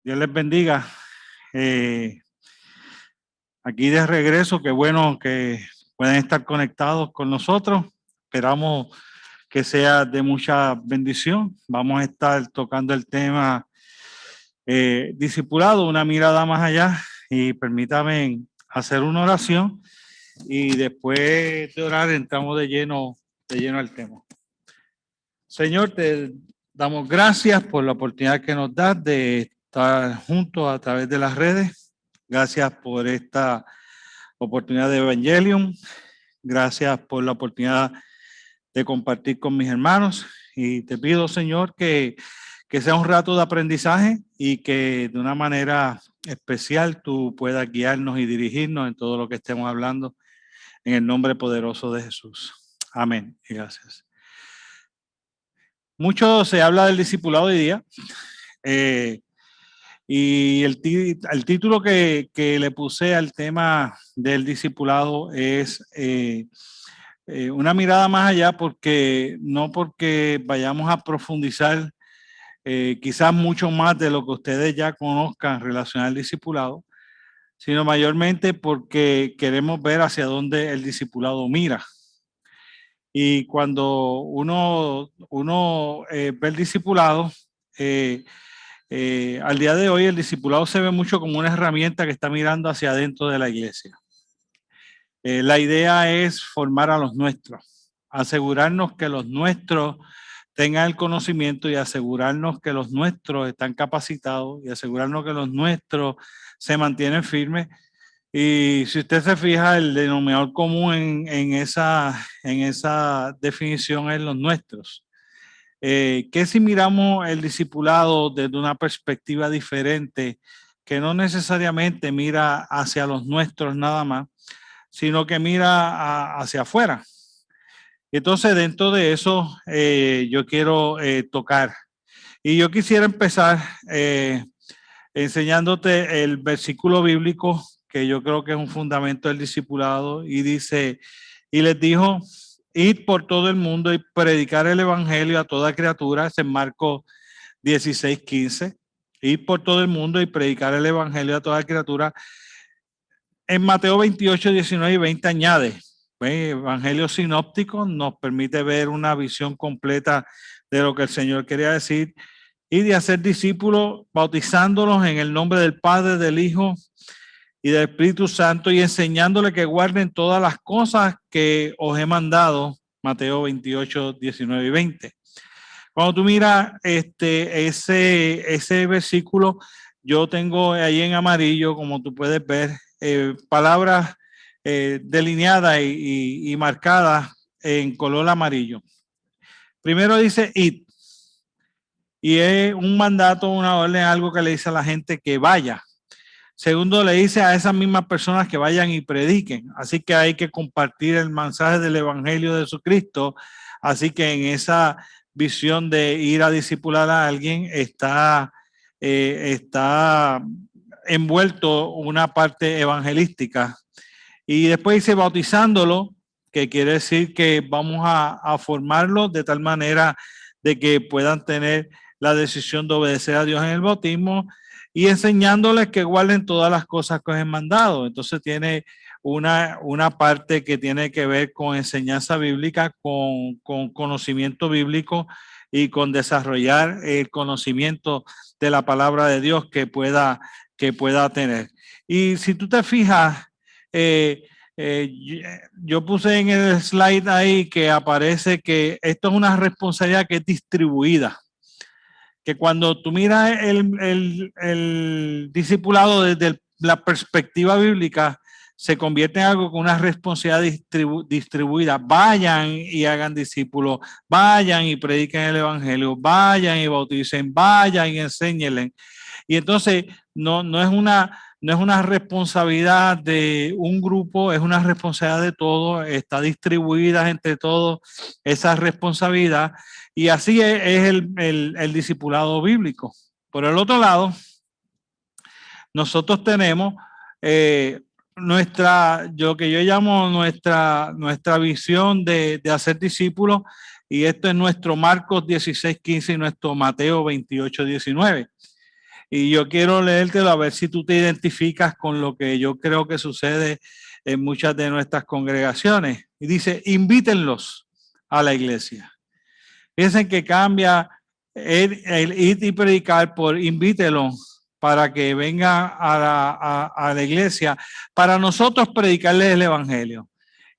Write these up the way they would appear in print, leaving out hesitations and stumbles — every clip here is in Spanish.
Dios les bendiga. Aquí de regreso, qué bueno que pueden estar conectados con nosotros. Esperamos que sea de mucha bendición. Vamos a estar tocando el tema discipulado, una mirada más allá. Y permítame hacer una oración y después de orar entramos de lleno al tema. Señor, te damos gracias por la oportunidad que nos das de estar juntos a través de las redes. Gracias por esta oportunidad de Evangelium. Gracias por la oportunidad de compartir con mis hermanos. Y te pido, Señor, que sea un rato de aprendizaje y que de una manera especial tú puedas guiarnos y dirigirnos en todo lo que estemos hablando. En el nombre poderoso de Jesús. Amén. Y gracias. Mucho se habla del discipulado hoy día. Y el título que le puse al tema del discipulado es una mirada más allá, porque no porque vayamos a profundizar quizás mucho más de lo que ustedes ya conozcan relacionado al discipulado, sino mayormente porque queremos ver hacia dónde el discipulado mira. Y cuando uno ve el discipulado, al día de hoy el discipulado se ve mucho como una herramienta que está mirando hacia adentro de la iglesia. La idea es formar a los nuestros, asegurarnos que los nuestros tengan el conocimiento y asegurarnos que los nuestros están capacitados y asegurarnos que los nuestros se mantienen firmes. Y si usted se fija, el denominador común en esa definición es los nuestros. Que si miramos el discipulado desde una perspectiva diferente, que no necesariamente mira hacia los nuestros nada más, sino que mira hacia afuera. Entonces, dentro de eso, yo quiero tocar. Y yo quisiera empezar enseñándote el versículo bíblico que yo creo que es un fundamento del discipulado, y dice, y les dijo, id por todo el mundo y predicar el evangelio a toda criatura. Es en Marcos 16:15. Id por todo el mundo y predicar el evangelio a toda criatura. En Mateo 28, 19 y 20 añade, evangelio sinóptico, nos permite ver una visión completa de lo que el Señor quería decir, y de hacer discípulos, bautizándolos en el nombre del Padre, del Hijo y del Espíritu Santo, y enseñándoles que guarden todas las cosas que os he mandado. Mateo 28, 19 y 20. Cuando tú miras ese versículo, yo tengo ahí en amarillo, como tú puedes ver, palabras delineadas y marcadas en color amarillo. Primero dice id, y es un mandato, una orden, algo que le dice a la gente que vaya. Segundo, le dice a esas mismas personas que vayan y prediquen. Así que hay que compartir el mensaje del Evangelio de Jesucristo. Así que en esa visión de ir a discipular a alguien está envuelto una parte evangelística. Y después dice bautizándolo, que quiere decir que vamos a formarlo de tal manera de que puedan tener la decisión de obedecer a Dios en el bautismo, y enseñándoles que guarden todas las cosas que os he mandado. Entonces tiene una parte que tiene que ver con enseñanza bíblica, con conocimiento bíblico y con desarrollar el conocimiento de la palabra de Dios que pueda tener. Y si tú te fijas, yo puse en el slide ahí que aparece que esto es una responsabilidad que es distribuida. Que cuando tú miras el discipulado desde la perspectiva bíblica, se convierte en algo con una responsabilidad distribuida. Vayan y hagan discípulos, vayan y prediquen el evangelio, vayan y bauticen, vayan y enséñenle. Y entonces no es una responsabilidad de un grupo, es una responsabilidad de todos, está distribuida entre todos esa responsabilidad. Y así es el discipulado bíblico. Por el otro lado, nosotros tenemos lo que yo llamo nuestra visión de hacer discípulos, y esto es nuestro Marcos 16:15 y nuestro Mateo 28:19. Y yo quiero leértelo a ver si tú te identificas con lo que yo creo que sucede en muchas de nuestras congregaciones. Y dice, invítenlos a la iglesia. Piensen que cambia el ir y predicar por invítelos para que vengan a la iglesia, para nosotros predicarles el evangelio.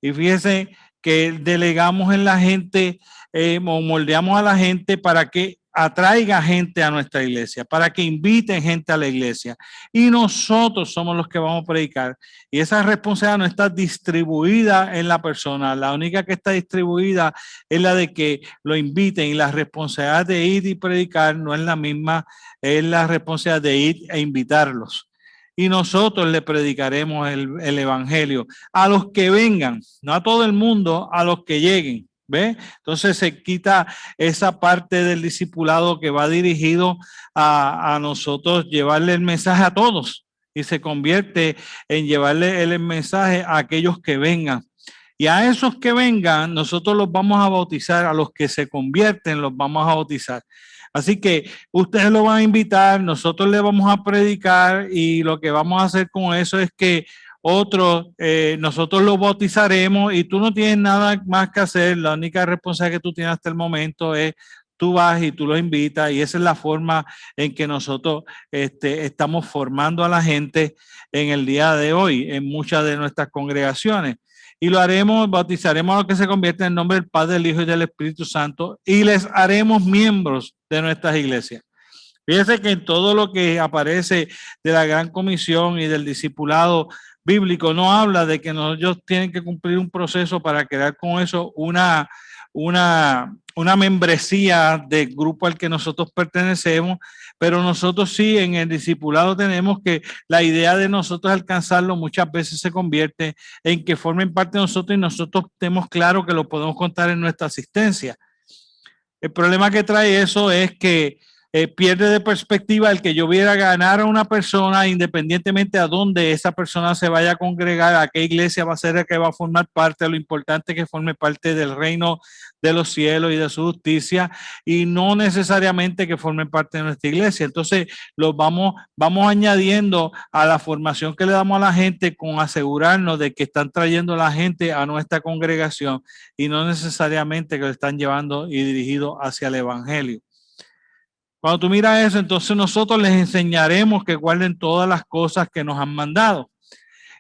Y fíjense que delegamos en la gente, o moldeamos a la gente para que atraiga gente a nuestra iglesia, para que inviten gente a la iglesia. Y nosotros somos los que vamos a predicar. Y esa responsabilidad no está distribuida en la persona. La única que está distribuida es la de que lo inviten. Y la responsabilidad de ir y predicar no es la misma, es la responsabilidad de ir e invitarlos. Y nosotros le predicaremos el evangelio a los que vengan, no a todo el mundo, a los que lleguen. ¿Ve? Entonces se quita esa parte del discipulado que va dirigido a nosotros llevarle el mensaje a todos y se convierte en llevarle el mensaje a aquellos que vengan. Y a esos que vengan, nosotros los vamos a bautizar, a los que se convierten los vamos a bautizar. Así que ustedes lo van a invitar, nosotros le vamos a predicar y lo que vamos a hacer con eso es que nosotros lo bautizaremos y tú no tienes nada más que hacer. La única responsabilidad que tú tienes hasta el momento es tú vas y tú los invitas y esa es la forma en que nosotros estamos formando a la gente en el día de hoy en muchas de nuestras congregaciones. Y lo haremos, bautizaremos a los que se convierten en nombre del Padre, del Hijo y del Espíritu Santo y les haremos miembros de nuestras iglesias. Fíjense que en todo lo que aparece de la Gran Comisión y del discipulado bíblico no habla de que ellos tienen que cumplir un proceso para crear con eso una membresía del grupo al que nosotros pertenecemos, pero nosotros sí en el discipulado tenemos que la idea de nosotros alcanzarlo muchas veces se convierte en que formen parte de nosotros y nosotros tenemos claro que lo podemos contar en nuestra asistencia. El problema que trae eso es que pierde de perspectiva el que yo viera ganar a una persona independientemente a dónde esa persona se vaya a congregar, a qué iglesia va a ser la que va a formar parte, lo importante es que forme parte del reino de los cielos y de su justicia y no necesariamente que formen parte de nuestra iglesia. Entonces los vamos añadiendo a la formación que le damos a la gente con asegurarnos de que están trayendo a la gente a nuestra congregación y no necesariamente que lo están llevando y dirigido hacia el evangelio. Cuando tú miras eso, entonces nosotros les enseñaremos que guarden todas las cosas que nos han mandado.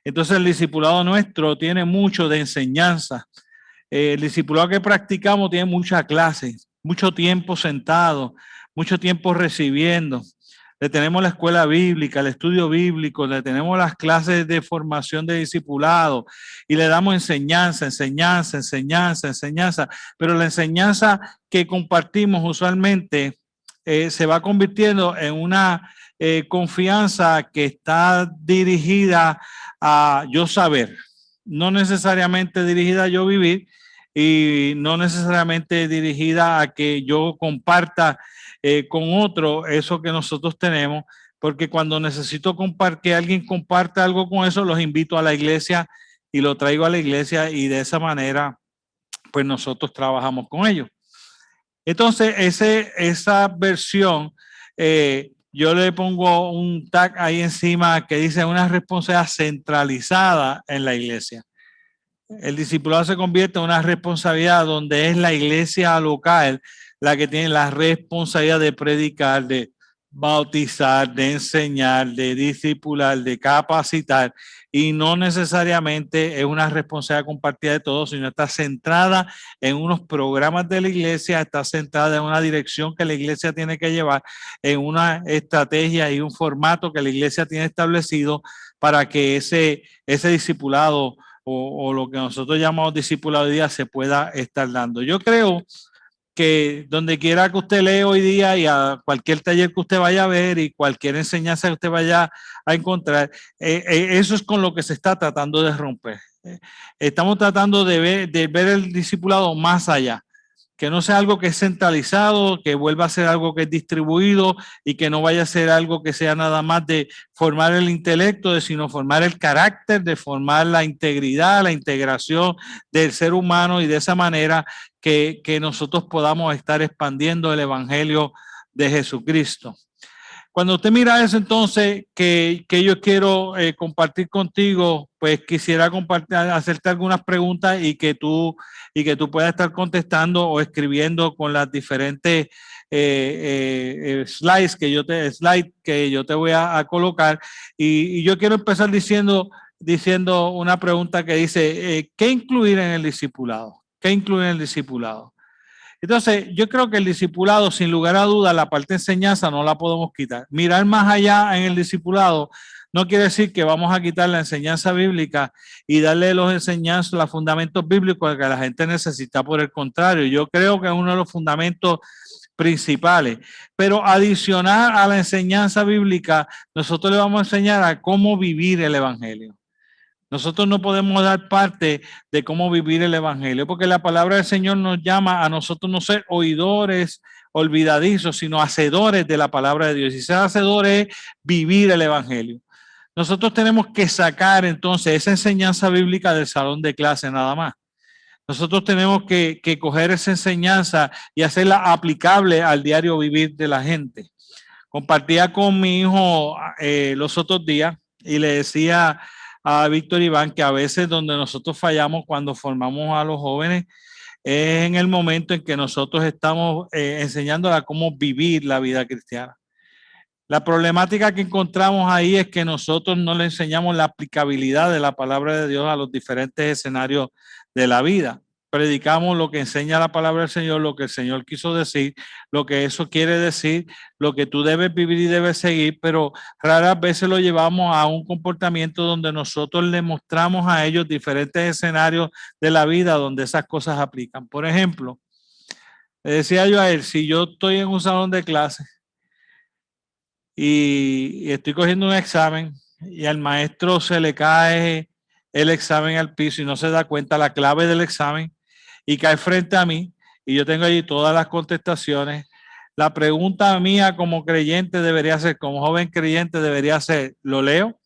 Entonces el discipulado nuestro tiene mucho de enseñanza. El discipulado que practicamos tiene muchas clases, mucho tiempo sentado, mucho tiempo recibiendo. Le tenemos la escuela bíblica, el estudio bíblico, le tenemos las clases de formación de discipulado y le damos enseñanza. Pero la enseñanza que compartimos usualmente se va convirtiendo en una confianza que está dirigida a yo saber, no necesariamente dirigida a yo vivir y no necesariamente dirigida a que yo comparta con otro eso que nosotros tenemos, porque cuando necesito que alguien comparta algo con eso, los invito a la iglesia y lo traigo a la iglesia y de esa manera pues nosotros trabajamos con ellos. Entonces, esa versión, yo le pongo un tag ahí encima que dice una responsabilidad centralizada en la iglesia. El discipulado se convierte en una responsabilidad donde es la iglesia local la que tiene la responsabilidad de predicar, de bautizar, de enseñar, de discipular, de capacitar, y no necesariamente es una responsabilidad compartida de todos, sino está centrada en unos programas de la iglesia, está centrada en una dirección que la iglesia tiene que llevar, en una estrategia y un formato que la iglesia tiene establecido para que ese discipulado o lo que nosotros llamamos discipulado hoy día se pueda estar dando. Yo creo que donde quiera que usted lee hoy día y a cualquier taller que usted vaya a ver y cualquier enseñanza que usted vaya a encontrar, eso es con lo que se está tratando de romper. Estamos tratando de ver el discipulado más allá, que no sea algo que es centralizado, que vuelva a ser algo que es distribuido y que no vaya a ser algo que sea nada más de formar el intelecto, sino formar el carácter, de formar la integridad, la integración del ser humano y de esa manera que nosotros podamos estar expandiendo el evangelio de Jesucristo. Cuando usted mira eso, entonces, que yo quiero compartir contigo, pues quisiera hacerte algunas preguntas y que tú puedas estar contestando o escribiendo con las diferentes slides que yo te voy a colocar. Y yo quiero empezar diciendo una pregunta que dice, ¿qué incluir en el discipulado? ¿Qué incluir en el discipulado? Entonces, yo creo que el discipulado, sin lugar a dudas, la parte de enseñanza no la podemos quitar. Mirar más allá en el discipulado no quiere decir que vamos a quitar la enseñanza bíblica y darle los fundamentos bíblicos que la gente necesita. Por el contrario, yo creo que es uno de los fundamentos principales. Pero adicional a la enseñanza bíblica, nosotros le vamos a enseñar a cómo vivir el evangelio. Nosotros no podemos dar parte de cómo vivir el evangelio, porque la palabra del Señor nos llama a nosotros no ser oidores olvidadizos, sino hacedores de la palabra de Dios. Y ser hacedores es vivir el evangelio. Nosotros tenemos que sacar entonces esa enseñanza bíblica del salón de clase nada más. Nosotros tenemos que coger esa enseñanza y hacerla aplicable al diario vivir de la gente. Compartía con mi hijo los otros días y le decía a Víctor Iván que a veces donde nosotros fallamos cuando formamos a los jóvenes es en el momento en que nosotros estamos enseñándoles a cómo vivir la vida cristiana. La problemática que encontramos ahí es que nosotros no le enseñamos la aplicabilidad de la palabra de Dios a los diferentes escenarios de la vida. Predicamos lo que enseña la palabra del Señor, lo que el Señor quiso decir, lo que eso quiere decir, lo que tú debes vivir y debes seguir, pero raras veces lo llevamos a un comportamiento donde nosotros le mostramos a ellos diferentes escenarios de la vida donde esas cosas aplican. Por ejemplo, le decía yo a él, si yo estoy en un salón de clases y estoy cogiendo un examen y al maestro se le cae el examen al piso y no se da cuenta la clave del examen y cae frente a mí y yo tengo allí todas las contestaciones, la pregunta mía como creyente debería ser, como joven creyente debería ser, ¿lo leo?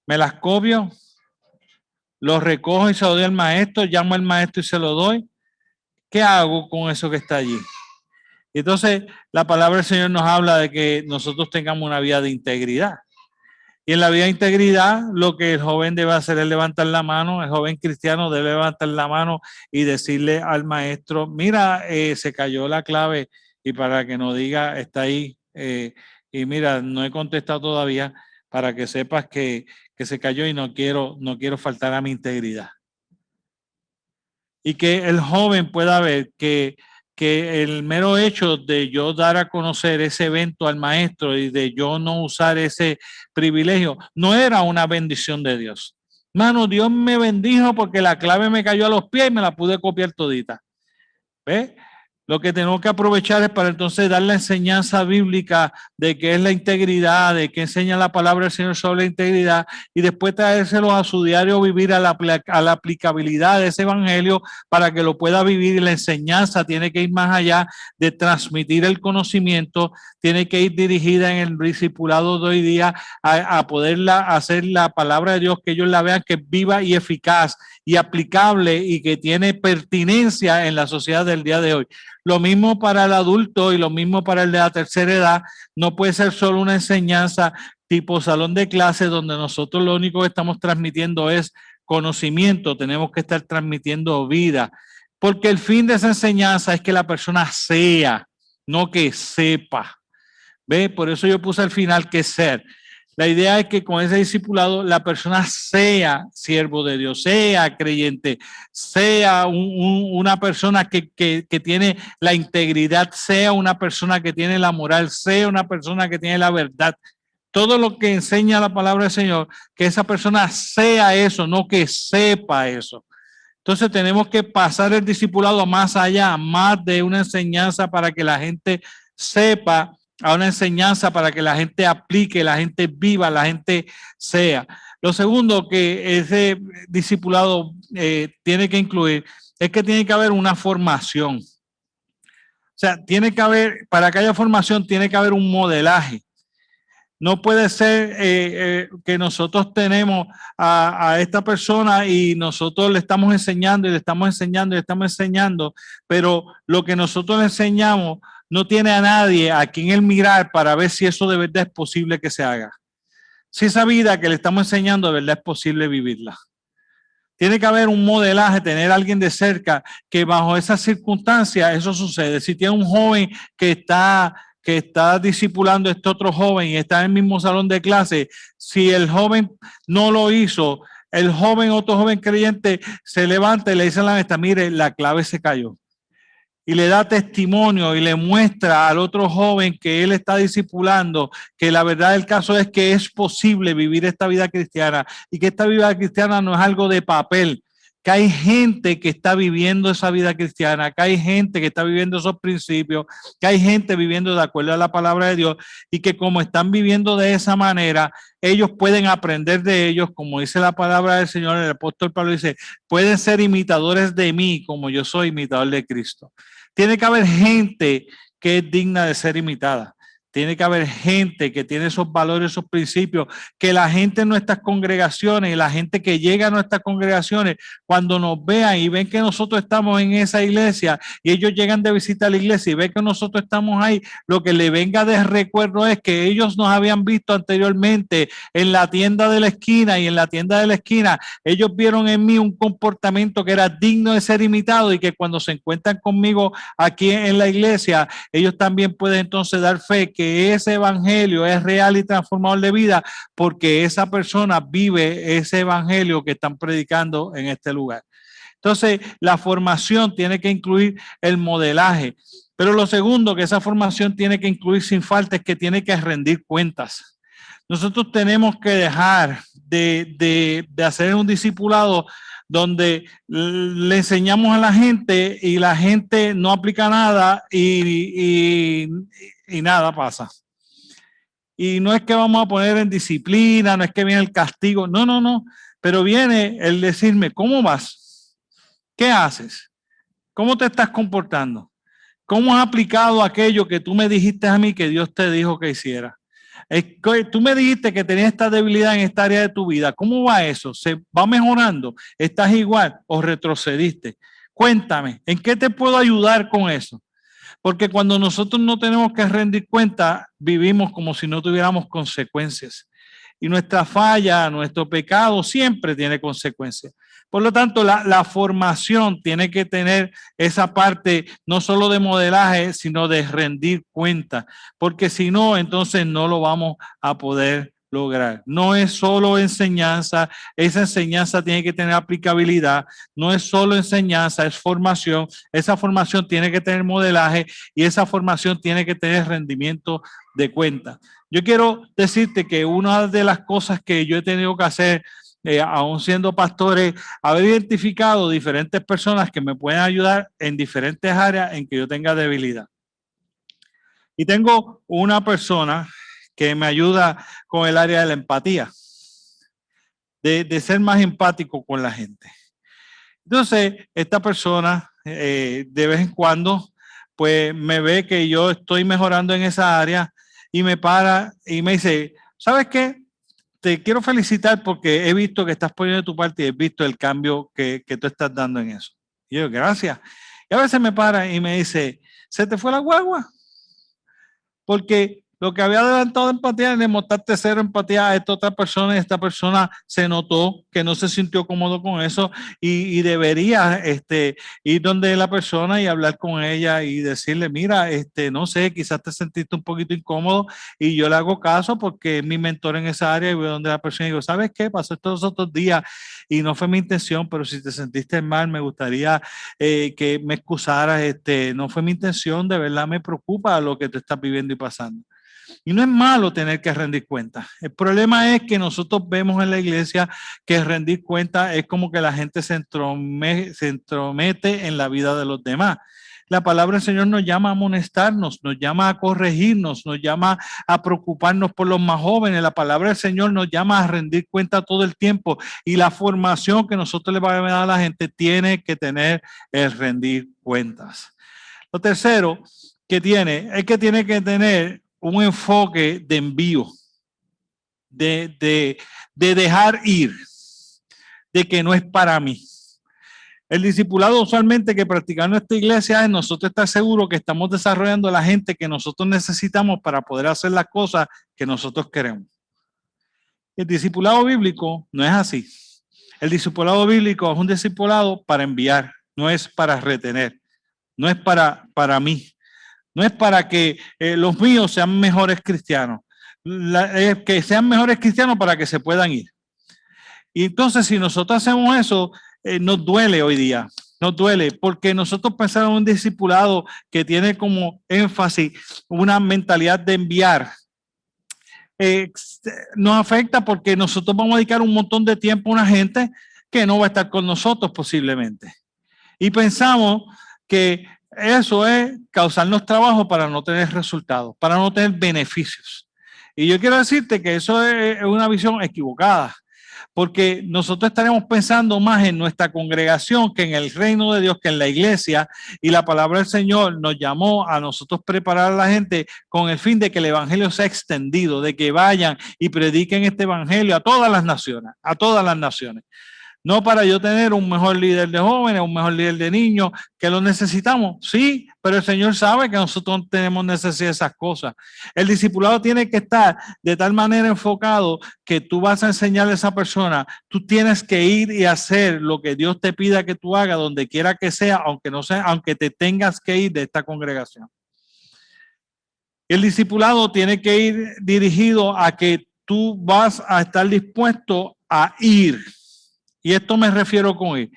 ¿Me las copio? ¿Lo recojo y se lo doy al maestro? ¿Llamo al maestro y se lo doy? ¿Qué hago con eso que está allí? Y entonces la palabra del Señor nos habla de que nosotros tengamos una vida de integridad. Y en la vida de integridad, lo que el joven debe hacer es levantar la mano, el joven cristiano debe levantar la mano y decirle al maestro, mira, se cayó la clave, y para que no diga, está ahí, y mira, no he contestado todavía, para que sepas que se cayó y no quiero faltar a mi integridad. Y que el joven pueda ver que el mero hecho de yo dar a conocer ese evento al maestro y de yo no usar ese privilegio, no era una bendición de Dios. Mano, Dios me bendijo porque la clave me cayó a los pies y me la pude copiar todita. ¿Ves? Lo que tenemos que aprovechar es para entonces dar la enseñanza bíblica de qué es la integridad, de qué enseña la palabra del Señor sobre la integridad y después traérselo a su diario vivir, a la aplicabilidad de ese evangelio para que lo pueda vivir. Y la enseñanza tiene que ir más allá de transmitir el conocimiento, tiene que ir dirigida en el discipulado de hoy día a poderla hacer la palabra de Dios, que ellos la vean que es viva y eficaz y aplicable y que tiene pertinencia en la sociedad del día de hoy. Lo mismo para el adulto y lo mismo para el de la tercera edad. No puede ser solo una enseñanza tipo salón de clase donde nosotros lo único que estamos transmitiendo es conocimiento. Tenemos que estar transmitiendo vida, porque el fin de esa enseñanza es que la persona sea, no que sepa. ¿Ve? Por eso yo puse al final que ser. La idea es que con ese discipulado la persona sea siervo de Dios, sea creyente, sea una persona que tiene la integridad, sea una persona que tiene la moral, sea una persona que tiene la verdad. Todo lo que enseña la palabra del Señor, que esa persona sea eso, no que sepa eso. Entonces tenemos que pasar el discipulado más allá, más de una enseñanza para que la gente sepa, a una enseñanza para que la gente aplique, la gente viva, la gente sea. Lo segundo que ese discipulado tiene que incluir es que tiene que haber una formación. O sea, tiene que haber, para que haya formación, tiene que haber un modelaje. No puede ser que nosotros tenemos a esta persona y nosotros le estamos enseñando y le estamos enseñando y le estamos enseñando, pero lo que nosotros le enseñamos no tiene a nadie a quien él mirar para ver si eso de verdad es posible que se haga. Si esa vida que le estamos enseñando de verdad es posible vivirla. Tiene que haber un modelaje, tener a alguien de cerca que bajo esas circunstancias eso sucede. Si tiene un joven que está discipulando a este otro joven y está en el mismo salón de clase, si el joven no lo hizo, el joven, otro joven creyente, se levanta y le dice a la maestra, mire, la clave se cayó. Y le da testimonio y le muestra al otro joven que él está discipulando que la verdad del caso es que es posible vivir esta vida cristiana y que esta vida cristiana no es algo de papel, que hay gente que está viviendo esa vida cristiana, que hay gente que está viviendo esos principios, que hay gente viviendo de acuerdo a la palabra de Dios y que como están viviendo de esa manera, ellos pueden aprender de ellos, como dice la palabra del Señor, el apóstol Pablo dice, pueden ser imitadores de mí como yo soy imitador de Cristo. Tiene que haber gente que es digna de ser imitada. Tiene que haber gente que tiene esos valores, esos principios, que la gente en nuestras congregaciones y la gente que llega a nuestras congregaciones, cuando nos vean y ven que nosotros estamos en esa iglesia y ellos llegan de visita a la iglesia y ven que nosotros estamos ahí, lo que le venga de recuerdo es que ellos nos habían visto anteriormente en la tienda de la esquina y en la tienda de la esquina ellos vieron en mí un comportamiento que era digno de ser imitado y que cuando se encuentran conmigo aquí en la iglesia, ellos también pueden entonces dar fe que ese evangelio es real y transformador de vida porque esa persona vive ese evangelio que están predicando en este lugar. Entonces, la formación tiene que incluir el modelaje. Pero lo segundo que esa formación tiene que incluir sin falta es que tiene que rendir cuentas. Nosotros tenemos que dejar de hacer un discipulado donde le enseñamos a la gente y la gente no aplica nada y nada pasa. Y no es que vamos a poner en disciplina, no es que viene el castigo, no, pero viene el decirme, ¿cómo vas? ¿Qué haces? ¿Cómo te estás comportando? ¿Cómo has aplicado aquello que tú me dijiste a mí que Dios te dijo que hiciera? Tú me dijiste que tenías esta debilidad en esta área de tu vida. ¿Cómo va eso? ¿Se va mejorando? ¿Estás igual o retrocediste? Cuéntame, ¿en qué te puedo ayudar con eso? Porque cuando nosotros no tenemos que rendir cuenta, vivimos como si no tuviéramos consecuencias. Y nuestra falla, nuestro pecado siempre tiene consecuencias. Por lo tanto, la formación tiene que tener esa parte no solo de modelaje, sino de rendir cuenta, porque si no, entonces no lo vamos a poder lograr. No es solo enseñanza, esa enseñanza tiene que tener aplicabilidad, no es solo enseñanza, es formación, esa formación tiene que tener modelaje y esa formación tiene que tener rendimiento de cuenta. Yo quiero decirte que una de las cosas que yo he tenido que hacer aún siendo pastores, haber identificado diferentes personas que me pueden ayudar en diferentes áreas en que yo tenga debilidad. Y tengo una persona que me ayuda con el área de la empatía, de ser más empático con la gente. Entonces, esta persona de vez en cuando, pues me ve que yo estoy mejorando en esa área y me para y me dice, ¿sabes qué? Te quiero felicitar porque he visto que estás poniendo de tu parte y he visto el cambio que tú estás dando en eso. Y yo, gracias. Y a veces me para y me dice, ¿se te fue la guagua? Porque lo que había adelantado de empatía es demostrarte cero empatía a esta otra persona y esta persona se notó que no se sintió cómodo con eso y debería ir donde la persona y hablar con ella y decirle, mira, no sé, quizás te sentiste un poquito incómodo y yo le hago caso porque es mi mentor en esa área y voy donde la persona y digo, ¿sabes qué? Pasó estos otros días y no fue mi intención, pero si te sentiste mal, me gustaría que me excusaras, no fue mi intención, de verdad me preocupa lo que te estás viviendo y pasando. Y no es malo tener que rendir cuentas. El problema es que nosotros vemos en la iglesia que rendir cuentas es como que la gente se entromete en la vida de los demás. La palabra del Señor nos llama a amonestarnos, nos llama a corregirnos, nos llama a preocuparnos por los más jóvenes. La palabra del Señor nos llama a rendir cuenta todo el tiempo. Y la formación que nosotros le vamos a dar a la gente tiene que tener el rendir cuentas. Lo tercero que tiene es que tiene que tener un enfoque de envío, de dejar ir, de que no es para mí. El discipulado usualmente que practicamos en nuestra iglesia es nosotros estar seguros que estamos desarrollando la gente que nosotros necesitamos para poder hacer las cosas que nosotros queremos. El discipulado bíblico no es así. El discipulado bíblico es un discipulado para enviar, no es para retener, no es para mí, no es para que los míos sean mejores cristianos, que sean mejores cristianos para que se puedan ir. Y entonces si nosotros hacemos eso, nos duele hoy día, nos duele, porque nosotros pensamos en un discipulado que tiene como énfasis una mentalidad de enviar. Nos afecta porque nosotros vamos a dedicar un montón de tiempo a una gente que no va a estar con nosotros posiblemente. Y pensamos que eso es causarnos trabajo para no tener resultados, para no tener beneficios. Y yo quiero decirte que eso es una visión equivocada, porque nosotros estaremos pensando más en nuestra congregación que en el reino de Dios, que en la iglesia, y la palabra del Señor nos llamó a nosotros preparar a la gente con el fin de que el evangelio sea extendido, de que vayan y prediquen este evangelio a todas las naciones. No para yo tener un mejor líder de jóvenes, un mejor líder de niños, que lo necesitamos, sí, pero el Señor sabe que nosotros tenemos necesidad de esas cosas. El discipulado tiene que estar de tal manera enfocado que tú vas a enseñarle a esa persona, tú tienes que ir y hacer lo que Dios te pida que tú hagas, donde quiera que sea, aunque te tengas que ir de esta congregación. El discipulado tiene que ir dirigido a que tú vas a estar dispuesto a ir. Y esto me refiero con ir.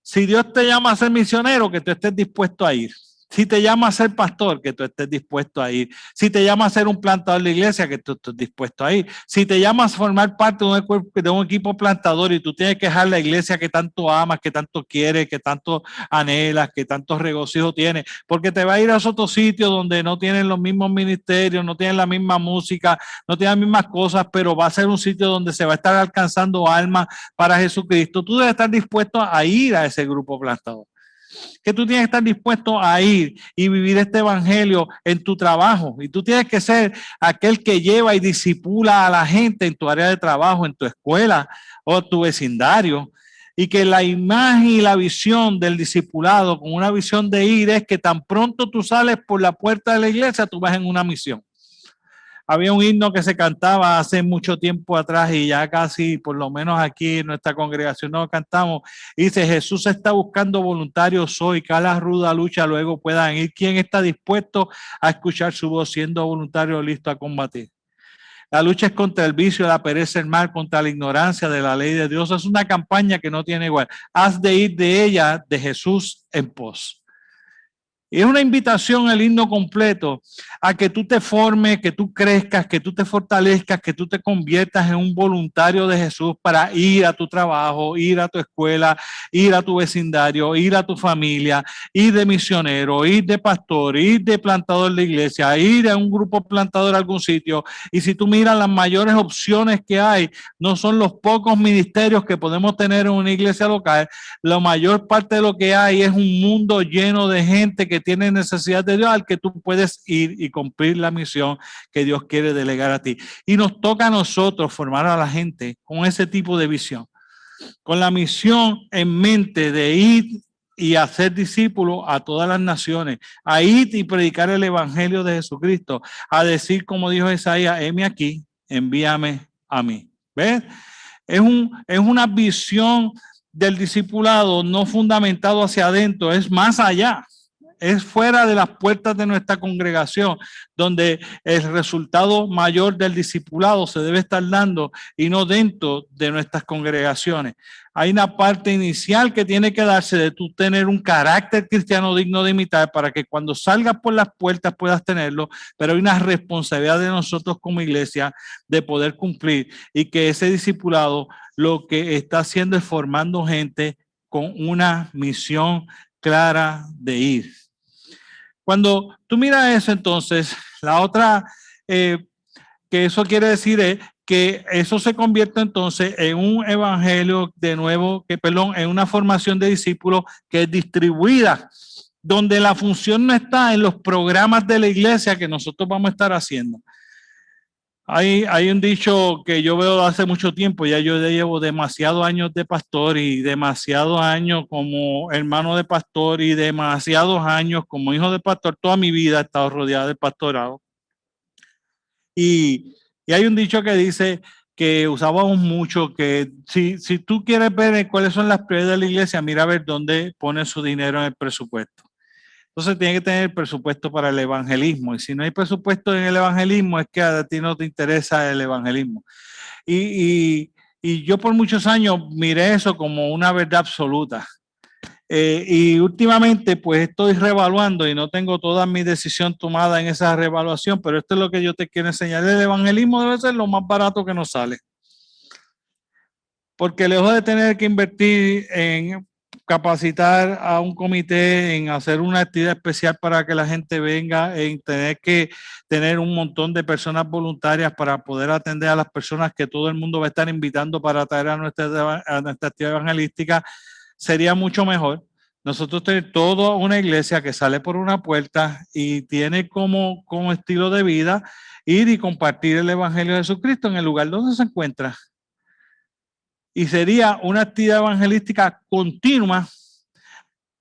Si Dios te llama a ser misionero, que tú estés dispuesto a ir. Si te llama a ser pastor, que tú estés dispuesto a ir. Si te llama a ser un plantador de la iglesia, que tú estés dispuesto a ir. Si te llama a formar parte de un equipo plantador y tú tienes que dejar la iglesia que tanto amas, que tanto quieres, que tanto anhelas, que tanto regocijo tienes, porque te va a ir a otro sitio donde no tienen los mismos ministerios, no tienen la misma música, no tienen las mismas cosas, pero va a ser un sitio donde se va a estar alcanzando almas para Jesucristo. Tú debes estar dispuesto a ir a ese grupo plantador. Que tú tienes que estar dispuesto a ir y vivir este evangelio en tu trabajo. Y tú tienes que ser aquel que lleva y discipula a la gente en tu área de trabajo, en tu escuela o tu vecindario. Y que la imagen y la visión del discipulado, con una visión de ir, es que tan pronto tú sales por la puerta de la iglesia, tú vas en una misión. Había un himno que se cantaba hace mucho tiempo atrás y ya casi, por lo menos aquí en nuestra congregación no lo cantamos. Dice, Jesús está buscando voluntarios hoy, que a la ruda lucha luego puedan ir. ¿Quién está dispuesto a escuchar su voz siendo voluntario listo a combatir? La lucha es contra el vicio, la pereza, el mal, contra la ignorancia de la ley de Dios. Es una campaña que no tiene igual. Has de ir de ella, de Jesús en pos. Y es una invitación el himno completo a que tú te formes, que tú crezcas, que tú te fortalezcas, que tú te conviertas en un voluntario de Jesús para ir a tu trabajo, ir a tu escuela, ir a tu vecindario, ir a tu familia, ir de misionero, ir de pastor, ir de plantador de iglesia, ir a un grupo plantador a algún sitio. Y si tú miras las mayores opciones que hay, no son los pocos ministerios que podemos tener en una iglesia local, la mayor parte de lo que hay es un mundo lleno de gente que tiene necesidad de Dios al que tú puedes ir y cumplir la misión que Dios quiere delegar a ti. Y nos toca a nosotros formar a la gente con ese tipo de visión, con la misión en mente de ir y hacer discípulos a todas las naciones, a ir y predicar el evangelio de Jesucristo, a decir como dijo Isaías, heme aquí, envíame a mí. ¿Ves? Es una visión del discipulado no fundamentado hacia adentro, es más allá. Es fuera de las puertas de nuestra congregación, donde el resultado mayor del discipulado se debe estar dando y no dentro de nuestras congregaciones. Hay una parte inicial que tiene que darse de tú tener un carácter cristiano digno de imitar para que cuando salgas por las puertas puedas tenerlo, pero hay una responsabilidad de nosotros como iglesia de poder cumplir y que ese discipulado lo que está haciendo es formando gente con una misión clara de ir. Cuando tú miras eso, entonces, la otra que eso quiere decir es que eso se convierte entonces en un evangelio de nuevo, en una formación de discípulos que es distribuida, donde la función no está en los programas de la iglesia que nosotros vamos a estar haciendo. Hay un dicho que yo veo hace mucho tiempo, ya yo llevo demasiados años de pastor y demasiados años como hermano de pastor y demasiados años como hijo de pastor. Toda mi vida he estado rodeado de pastorado. Y hay un dicho que dice que usábamos mucho, que si tú quieres ver cuáles son las prioridades de la iglesia, mira a ver dónde pone su dinero en el presupuesto. Entonces tiene que tener presupuesto para el evangelismo. Y si no hay presupuesto en el evangelismo, es que a ti no te interesa el evangelismo. Y yo por muchos años miré eso como una verdad absoluta. Y últimamente pues estoy reevaluando y no tengo toda mi decisión tomada en esa reevaluación, pero esto es lo que yo te quiero enseñar. El evangelismo debe ser lo más barato que nos sale. Porque lejos de tener que invertir en capacitar a un comité, en hacer una actividad especial para que la gente venga, en tener que tener un montón de personas voluntarias para poder atender a las personas que todo el mundo va a estar invitando para traer a nuestra actividad evangelística, sería mucho mejor nosotros tener toda una iglesia que sale por una puerta y tiene como estilo de vida ir y compartir el evangelio de Jesucristo en el lugar donde se encuentra. Y sería una actividad evangelística continua,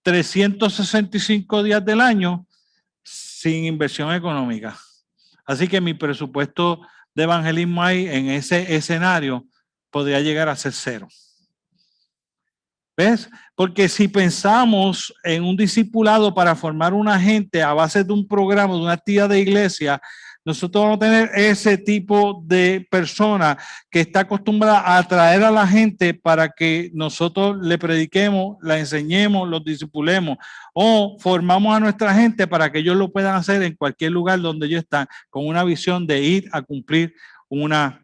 365 días del año, sin inversión económica. Así que mi presupuesto de evangelismo ahí en ese escenario podría llegar a ser 0. ¿Ves? Porque si pensamos en un discipulado para formar una gente a base de un programa, de una actividad de iglesia, nosotros vamos a tener ese tipo de persona que está acostumbrada a atraer a la gente para que nosotros le prediquemos, la enseñemos, los discipulemos, o formamos a nuestra gente para que ellos lo puedan hacer en cualquier lugar donde ellos están, con una visión de ir a cumplir una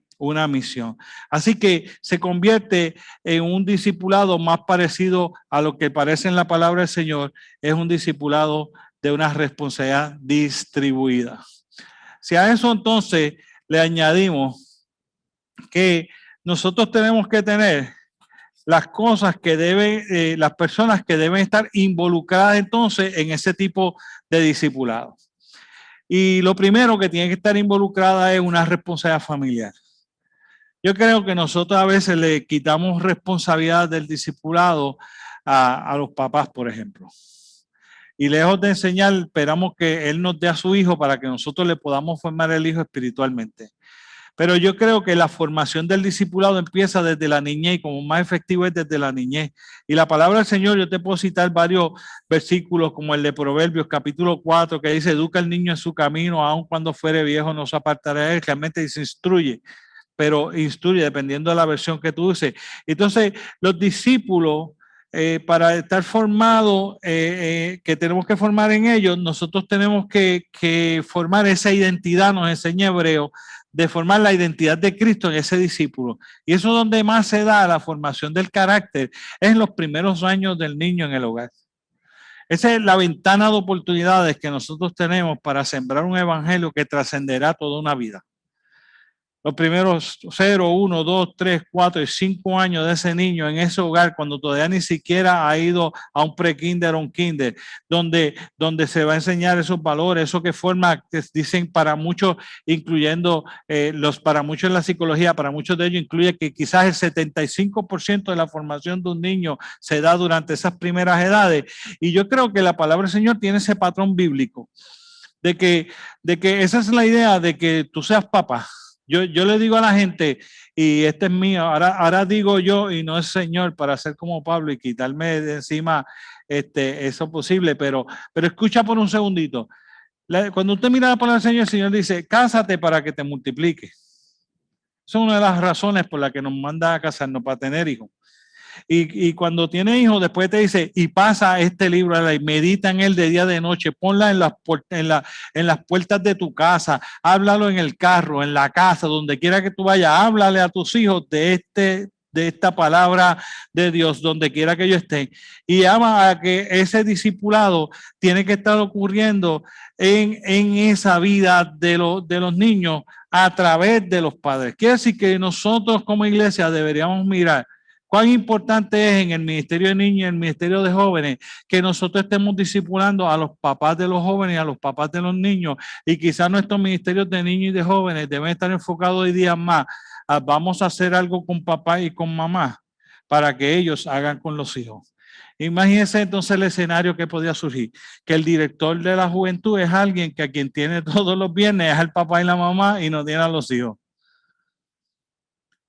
misión. Así que se convierte en un discipulado más parecido a lo que parece en la palabra del Señor, es un discipulado de una responsabilidad distribuida. Si a eso entonces le añadimos que nosotros tenemos que tener las cosas que deben, las personas que deben estar involucradas entonces en ese tipo de discipulado. Y lo primero que tiene que estar involucrada es una responsabilidad familiar. Yo creo que nosotros a veces le quitamos responsabilidad del discipulado a los papás, por ejemplo. Y lejos de enseñar, esperamos que Él nos dé a su hijo para que nosotros le podamos formar el hijo espiritualmente. Pero yo creo que la formación del discipulado empieza desde la niñez y como más efectivo es desde la niñez. Y la palabra del Señor, yo te puedo citar varios versículos como el de Proverbios capítulo 4 que dice, educa al niño en su camino, aun cuando fuere viejo no se apartará de él, realmente dice instruye, pero instruye dependiendo de la versión que tú uses. Entonces, los discípulos, para estar formados, que tenemos que formar en ellos, nosotros tenemos que formar esa identidad, nos enseña Hebreo, de formar la identidad de Cristo en ese discípulo. Y eso es donde más se da la formación del carácter, es en los primeros años del niño en el hogar. Esa es la ventana de oportunidades que nosotros tenemos para sembrar un evangelio que trascenderá toda una vida. Los primeros 0, 1, 2, 3, 4 y 5 años de ese niño en ese hogar, cuando todavía ni siquiera ha ido a un pre-kinder o un kinder, donde se va a enseñar esos valores, eso que forma, que dicen para muchos, incluyendo para muchos en la psicología, para muchos de ellos incluye que quizás el 75% de la formación de un niño se da durante esas primeras edades. Y yo creo que la palabra del Señor tiene ese patrón bíblico, de que esa es la idea de que tú seas papá. Yo le digo a la gente, y este es mío, ahora digo yo y no es Señor para ser como Pablo y quitarme de encima eso posible, pero escucha por un segundito. Cuando usted mira la palabra del Señor, el Señor dice, cásate para que te multiplique. Esa es una de las razones por las que nos manda a casarnos, para tener hijos. Y cuando tiene hijos, después te dice, y pasa este libro a y medita en él de día de noche, ponla en las puertas de tu casa, háblalo en el carro, en la casa, donde quiera que tú vayas, háblale a tus hijos de esta palabra de Dios, donde quiera que ellos estén. Y ama a que ese discipulado tiene que estar ocurriendo en esa vida de los niños a través de los padres. Quiere decir que nosotros como iglesia deberíamos mirar Cuán importante es en el ministerio de niños y en el ministerio de jóvenes que nosotros estemos discipulando a los papás de los jóvenes y a los papás de los niños, y quizás nuestros ministerios de niños y de jóvenes deben estar enfocados hoy día más a vamos a hacer algo con papá y con mamá para que ellos hagan con los hijos. Imagínense entonces el escenario que podía surgir, que el director de la juventud es alguien que a quien tiene todos los viernes es al papá y la mamá y no tiene a los hijos.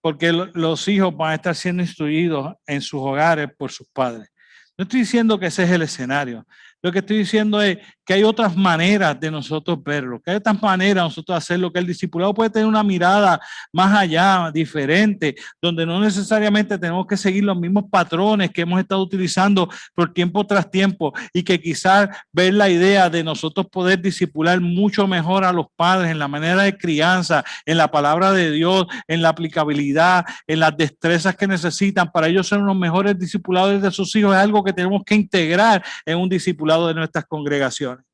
Porque los hijos van a estar siendo instruidos en sus hogares por sus padres. No estoy diciendo que ese es el escenario. Lo que estoy diciendo es que hay otras maneras de nosotros verlo, que hay otras maneras de nosotros hacerlo, que el discipulado puede tener una mirada más allá, diferente, donde no necesariamente tenemos que seguir los mismos patrones que hemos estado utilizando por tiempo tras tiempo, y que quizás ver la idea de nosotros poder discipular mucho mejor a los padres en la manera de crianza, en la palabra de Dios, en la aplicabilidad, en las destrezas que necesitan para ellos ser unos mejores discipuladores de sus hijos, es algo que tenemos que integrar en un discipulado de nuestras congregaciones.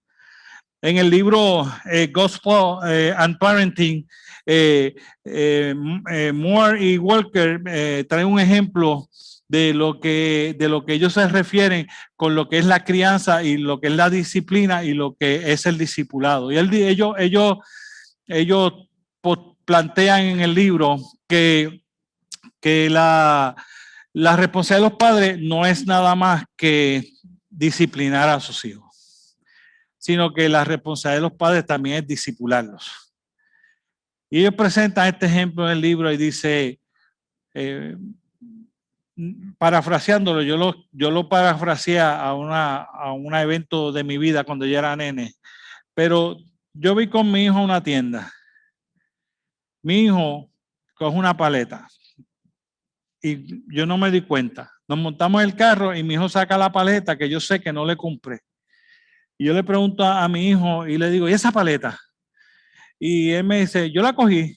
En el libro Gospel and Parenting, Moore y Walker traen un ejemplo de lo que ellos se refieren con lo que es la crianza y lo que es la disciplina y lo que es el discipulado. Y ellos plantean en el libro que la responsabilidad de los padres no es nada más que disciplinar a sus hijos, sino que la responsabilidad de los padres también es discipularlos. Y ellos presentan este ejemplo en el libro y dice, parafraseándolo, yo lo parafraseé a un evento de mi vida cuando yo era nene, pero yo vi con mi hijo a una tienda. Mi hijo coge una paleta y yo no me di cuenta. Nos montamos en el carro y mi hijo saca la paleta que yo sé que no le compré. Y yo le pregunto a mi hijo y le digo, ¿y esa paleta? Y él me dice, yo la cogí.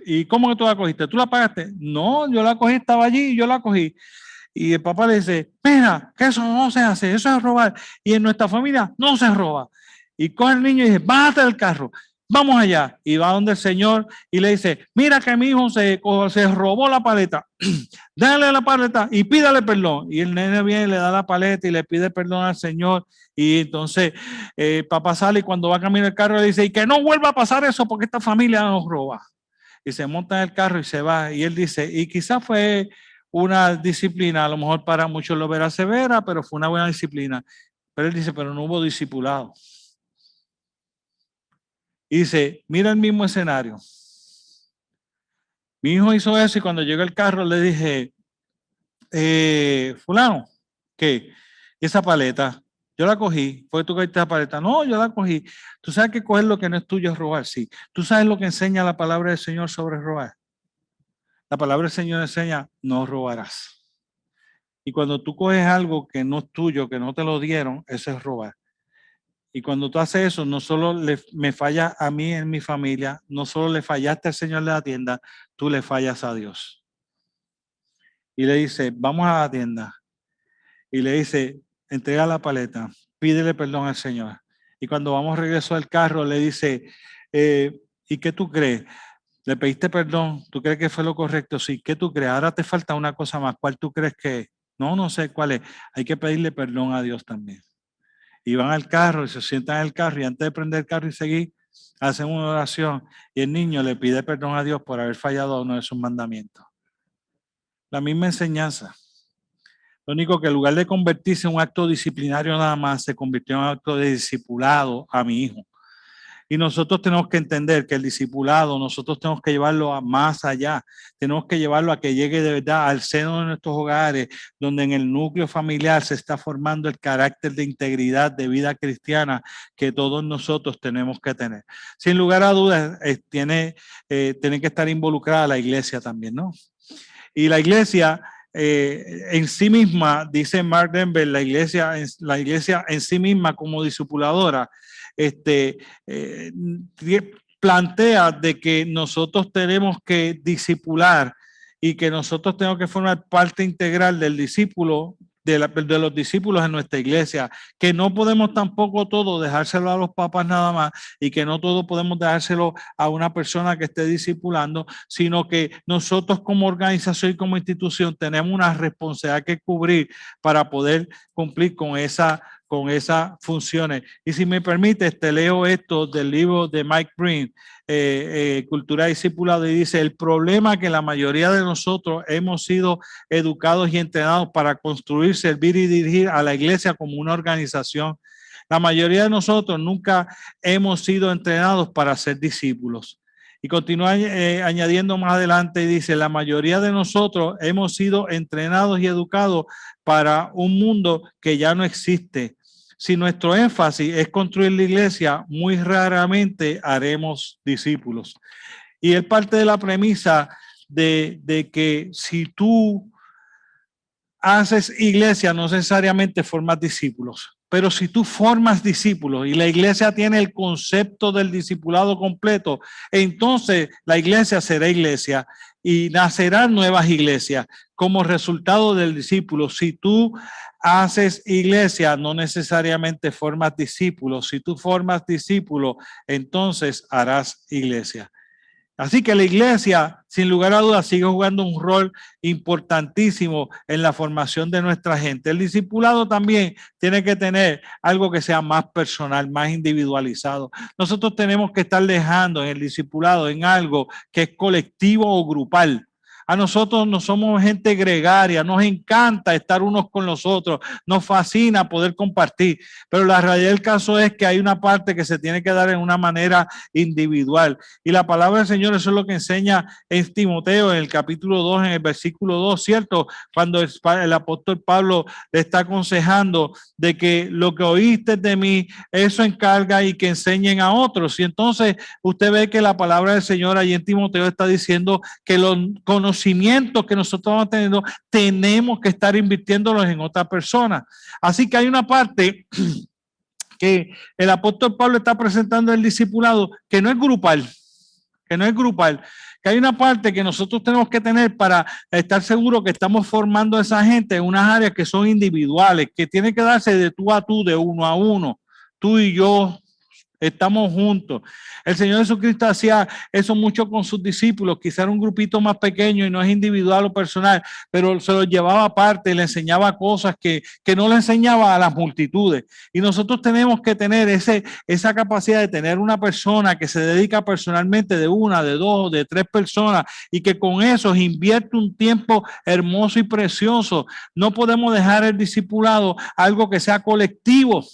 ¿Y cómo que tú la cogiste? ¿Tú la pagaste? No, yo la cogí, estaba allí y yo la cogí. Y el papá le dice, mira, que eso no se hace, eso es robar. Y en nuestra familia no se roba. Y coge el niño y dice, bájate del carro, vamos allá. Y va donde el Señor y le dice, mira que mi hijo se robó la paleta. Dale la paleta y pídale perdón. Y el nene viene y le da la paleta y le pide perdón al Señor. Y entonces papá sale y cuando va a caminar el carro le dice, y que no vuelva a pasar eso porque esta familia nos roba. Y se monta en el carro y se va. Y él dice, y quizás fue una disciplina, a lo mejor para muchos lo verá severa, pero fue una buena disciplina. Pero él dice, pero no hubo discipulado. Y dice, mira el mismo escenario. Mi hijo hizo eso y cuando llegó el carro le dije, fulano, ¿qué? Esa paleta, yo la cogí. ¿Fue tú que cogiste la paleta? No, yo la cogí. ¿Tú sabes que coger lo que no es tuyo es robar? Sí. ¿Tú sabes lo que enseña la palabra del Señor sobre robar? La palabra del Señor enseña, no robarás. Y cuando tú coges algo que no es tuyo, que no te lo dieron, eso es robar. Y cuando tú haces eso, no solo me falla a mí en mi familia, no solo le fallaste al Señor de la tienda, tú le fallas a Dios. Y le dice, vamos a la tienda. Y le dice, entrega la paleta, pídele perdón al Señor. Y cuando vamos regreso al carro, le dice, ¿y qué tú crees? ¿Le pediste perdón? ¿Tú crees que fue lo correcto? Sí. ¿Qué tú crees? Ahora te falta una cosa más. ¿Cuál tú crees que es? No sé cuál es. Hay que pedirle perdón a Dios también. Y van al carro y se sientan en el carro y antes de prender el carro y seguir, hacen una oración y el niño le pide perdón a Dios por haber fallado a uno de sus mandamientos. La misma enseñanza. Lo único que en lugar de convertirse en un acto disciplinario nada más, se convirtió en un acto de discipulado a mi hijo. Y nosotros tenemos que entender que el discipulado, nosotros tenemos que llevarlo a más allá. Tenemos que llevarlo a que llegue de verdad al seno de nuestros hogares, donde en el núcleo familiar se está formando el carácter de integridad, de vida cristiana que todos nosotros tenemos que tener. Sin lugar a dudas, tiene que estar involucrada la iglesia también, ¿no? Y la iglesia en sí misma, dice Mark Denver, la iglesia en sí misma como discipuladora, plantea de que nosotros tenemos que discipular y que nosotros tenemos que formar parte integral del discípulo de los discípulos en nuestra iglesia, que no podemos tampoco todo dejárselo a los papás nada más y que no todo podemos dejárselo a una persona que esté discipulando, sino que nosotros como organización y como institución tenemos una responsabilidad que cubrir para poder cumplir con esas funciones. Y si me permite, leo esto del libro de Mike Breen, Cultura Discipulado, y dice: el problema que la mayoría de nosotros hemos sido educados y entrenados para construir, servir y dirigir a la iglesia como una organización. La mayoría de nosotros nunca hemos sido entrenados para ser discípulos. Y continúa añadiendo más adelante y dice: la mayoría de nosotros hemos sido entrenados y educados para un mundo que ya no existe. Si nuestro énfasis es construir la iglesia, muy raramente haremos discípulos. Y es parte de la premisa de que si tú haces iglesia, no necesariamente formas discípulos. Pero si tú formas discípulos y la iglesia tiene el concepto del discipulado completo, entonces la iglesia será iglesia y nacerán nuevas iglesias como resultado del discípulo. Si tú haces iglesia, no necesariamente formas discípulos. Si tú formas discípulos, entonces harás iglesia. Así que la iglesia, sin lugar a dudas, sigue jugando un rol importantísimo en la formación de nuestra gente. El discipulado también tiene que tener algo que sea más personal, más individualizado. Nosotros tenemos que estar dejando en el discipulado en algo que es colectivo o grupal. A nosotros no somos gente gregaria, nos encanta estar unos con los otros, nos fascina poder compartir, pero la realidad del caso es que hay una parte que se tiene que dar en una manera individual. Y la palabra del Señor, eso es lo que enseña en Timoteo, en el capítulo 2, en el versículo 2, ¿cierto? Cuando el apóstol Pablo le está aconsejando de que lo que oíste de mí, eso encarga y que enseñen a otros. Y entonces usted ve que la palabra del Señor allí en Timoteo está diciendo que los conocimientos que nosotros vamos teniendo, tenemos que estar invirtiéndolos en otra persona. Así que hay una parte que el apóstol Pablo está presentando el discipulado que no es grupal, que hay una parte que nosotros tenemos que tener para estar seguros que estamos formando a esa gente en unas áreas que son individuales, que tiene que darse de tú a tú, de uno a uno, tú y yo. Estamos juntos. El Señor Jesucristo hacía eso mucho con sus discípulos, quizá era un grupito más pequeño y no es individual o personal, pero se los llevaba aparte y le enseñaba cosas que no le enseñaba a las multitudes. Y nosotros tenemos que tener esa capacidad de tener una persona que se dedica personalmente de una, de dos, de tres personas y que con eso invierte un tiempo hermoso y precioso. No podemos dejar el discipulado algo que sea colectivo,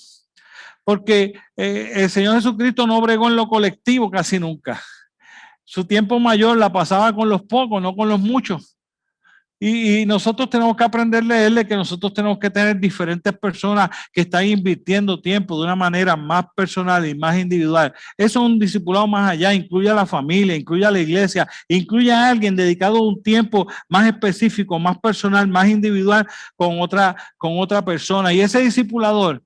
porque el Señor Jesucristo no bregó en lo colectivo casi nunca. Su tiempo mayor la pasaba con los pocos, no con los muchos. Y nosotros tenemos que aprenderle a él que nosotros tenemos que tener diferentes personas que están invirtiendo tiempo de una manera más personal y más individual. Eso es un discipulado más allá, incluye a la familia, incluye a la iglesia, incluye a alguien dedicado a un tiempo más específico, más personal, más individual con otra persona. Y ese discipulador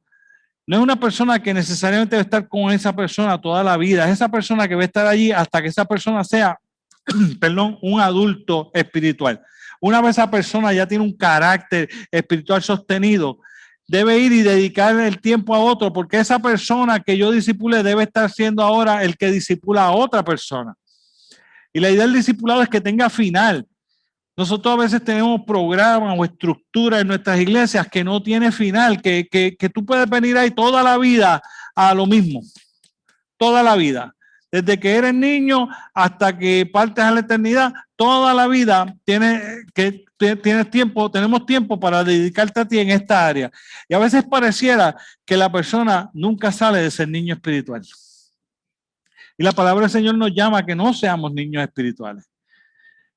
no es una persona que necesariamente va a estar con esa persona toda la vida. Es esa persona que va a estar allí hasta que esa persona sea, un adulto espiritual. Una vez esa persona ya tiene un carácter espiritual sostenido, debe ir y dedicar el tiempo a otro, porque esa persona que yo discipule debe estar siendo ahora el que discipula a otra persona. Y la idea del discipulado es que tenga final. Nosotros a veces tenemos programas o estructuras en nuestras iglesias que no tiene final, que tú puedes venir ahí toda la vida a lo mismo, toda la vida. Desde que eres niño hasta que partes a la eternidad, toda la vida tenemos tiempo para dedicarte a ti en esta área. Y a veces pareciera que la persona nunca sale de ser niño espiritual. Y la palabra del Señor nos llama a que no seamos niños espirituales.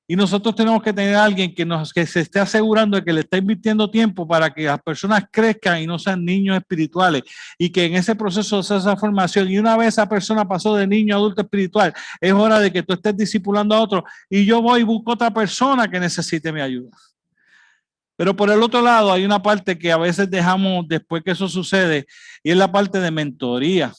Y nosotros tenemos que tener a alguien que se esté asegurando de que le está invirtiendo tiempo para que las personas crezcan y no sean niños espirituales. Y que en ese proceso de esa formación, y una vez esa persona pasó de niño a adulto espiritual, es hora de que tú estés discipulando a otro. Y yo voy y busco otra persona que necesite mi ayuda. Pero por el otro lado, hay una parte que a veces dejamos después que eso sucede, y es la parte de mentoría.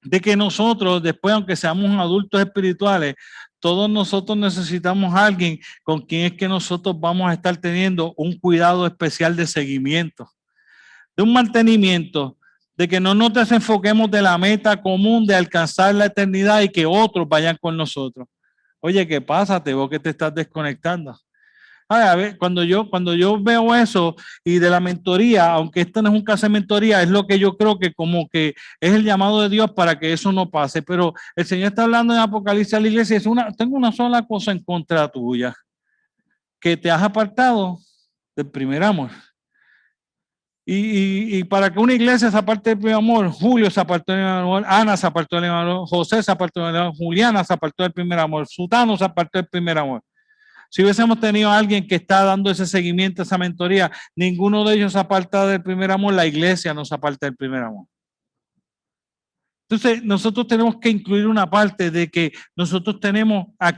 De que nosotros, después, aunque seamos adultos espirituales, todos nosotros necesitamos a alguien con quien es que nosotros vamos a estar teniendo un cuidado especial de seguimiento, de un mantenimiento, de que no nos desenfoquemos de la meta común de alcanzar la eternidad y que otros vayan con nosotros. Oye, ¿qué pasa? Te veo que te estás desconectando. A ver, cuando yo veo eso y de la mentoría, aunque esto no es un caso de mentoría, es lo que yo creo que como que es el llamado de Dios para que eso no pase. Pero el Señor está hablando en Apocalipsis a la iglesia, tengo una sola cosa en contra tuya, que te has apartado del primer amor. Y para que una iglesia se aparte del primer amor, Julio se apartó del primer amor, Ana se apartó del primer amor, José se apartó del primer amor, Juliana se apartó del primer amor, Sutano se apartó del primer amor. Si hubiésemos tenido a alguien que está dando ese seguimiento, esa mentoría, ninguno de ellos se aparta del primer amor, la iglesia no se aparta del primer amor. Entonces, nosotros tenemos que incluir una parte de que nosotros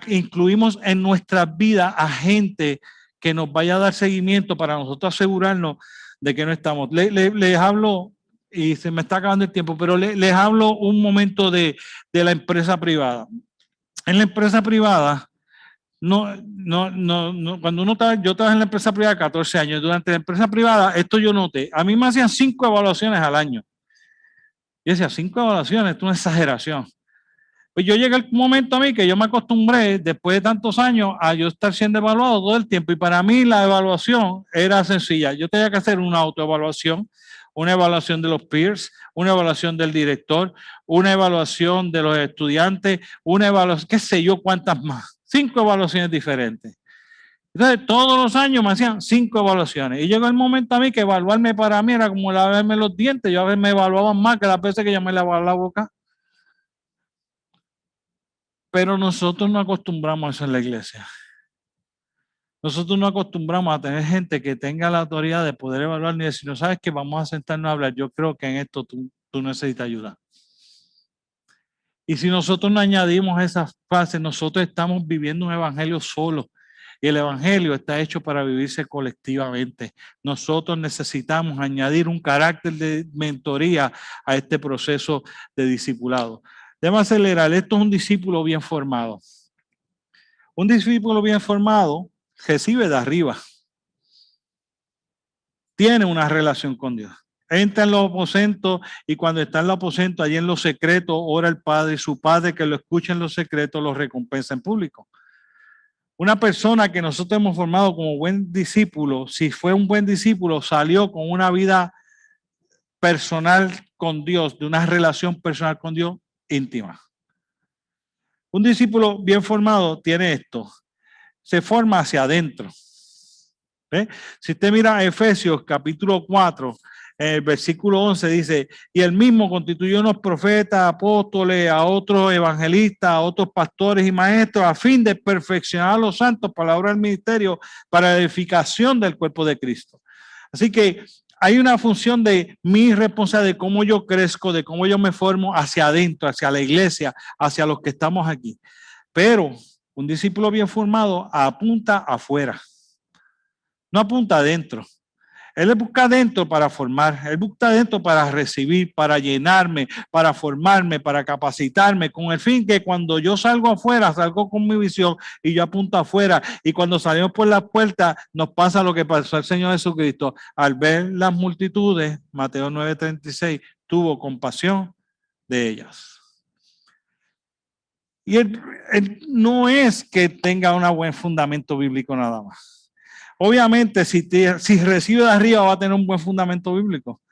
incluimos en nuestra vida a gente que nos vaya a dar seguimiento para nosotros asegurarnos de que no estamos. Les hablo, y se me está acabando el tiempo, pero les hablo un momento de la empresa privada. En la empresa privada, cuando yo trabajé en la empresa privada 14 años, durante la empresa privada, esto yo noté, a mí me hacían 5 evaluaciones al año. Yo decía, 5 evaluaciones, esto es una exageración. Pues yo llegué el momento a mí que yo me acostumbré, después de tantos años, a yo estar siendo evaluado todo el tiempo. Y para mí la evaluación era sencilla. Yo tenía que hacer una autoevaluación, una evaluación de los peers, una evaluación del director, una evaluación de los estudiantes, una evaluación, qué sé yo cuántas más. 5 evaluaciones diferentes. Entonces, todos los años me hacían 5 evaluaciones. Y llegó el momento a mí que evaluarme para mí era como lavarme los dientes. Yo a veces me evaluaban más que las veces que yo me lavaba la boca. Pero nosotros no acostumbramos a eso en la iglesia. Nosotros no acostumbramos a tener gente que tenga la autoridad de poder evaluar ni decir, no sabes que vamos a sentarnos a hablar. Yo creo que en esto tú necesitas ayuda. Y si nosotros no añadimos esas frases, nosotros estamos viviendo un evangelio solo. Y el evangelio está hecho para vivirse colectivamente. Nosotros necesitamos añadir un carácter de mentoría a este proceso de discipulado. Déjame acelerar, esto es un discípulo bien formado. Un discípulo bien formado recibe de arriba. Tiene una relación con Dios. Entra en los aposentos y cuando está en los aposentos, allí en los secretos, ora el Padre y su Padre que lo escucha en los secretos, lo recompensa en público. Una persona que nosotros hemos formado como buen discípulo, si fue un buen discípulo, salió con una vida personal con Dios, de una relación personal con Dios íntima. Un discípulo bien formado tiene esto, se forma hacia adentro. ¿Ve? Si usted mira Efesios capítulo 4, el versículo 11 dice, y él mismo constituyó unos profetas, apóstoles, a otros evangelistas, a otros pastores y maestros, a fin de perfeccionar a los santos para la obra del ministerio, para la edificación del cuerpo de Cristo. Así que hay una función de mi responsabilidad, de cómo yo crezco, de cómo yo me formo hacia adentro, hacia la iglesia, hacia los que estamos aquí. Pero un discípulo bien formado apunta afuera. No apunta adentro. Él busca adentro para formar, él busca adentro para recibir, para llenarme, para formarme, para capacitarme, con el fin que cuando yo salgo afuera, salgo con mi visión y yo apunto afuera. Y cuando salimos por la puerta, nos pasa lo que pasó al Señor Jesucristo. Al ver las multitudes, Mateo 9:36, tuvo compasión de ellas. Y él no es que tenga un buen fundamento bíblico nada más. Obviamente, si recibe de arriba va a tener un buen fundamento bíblico,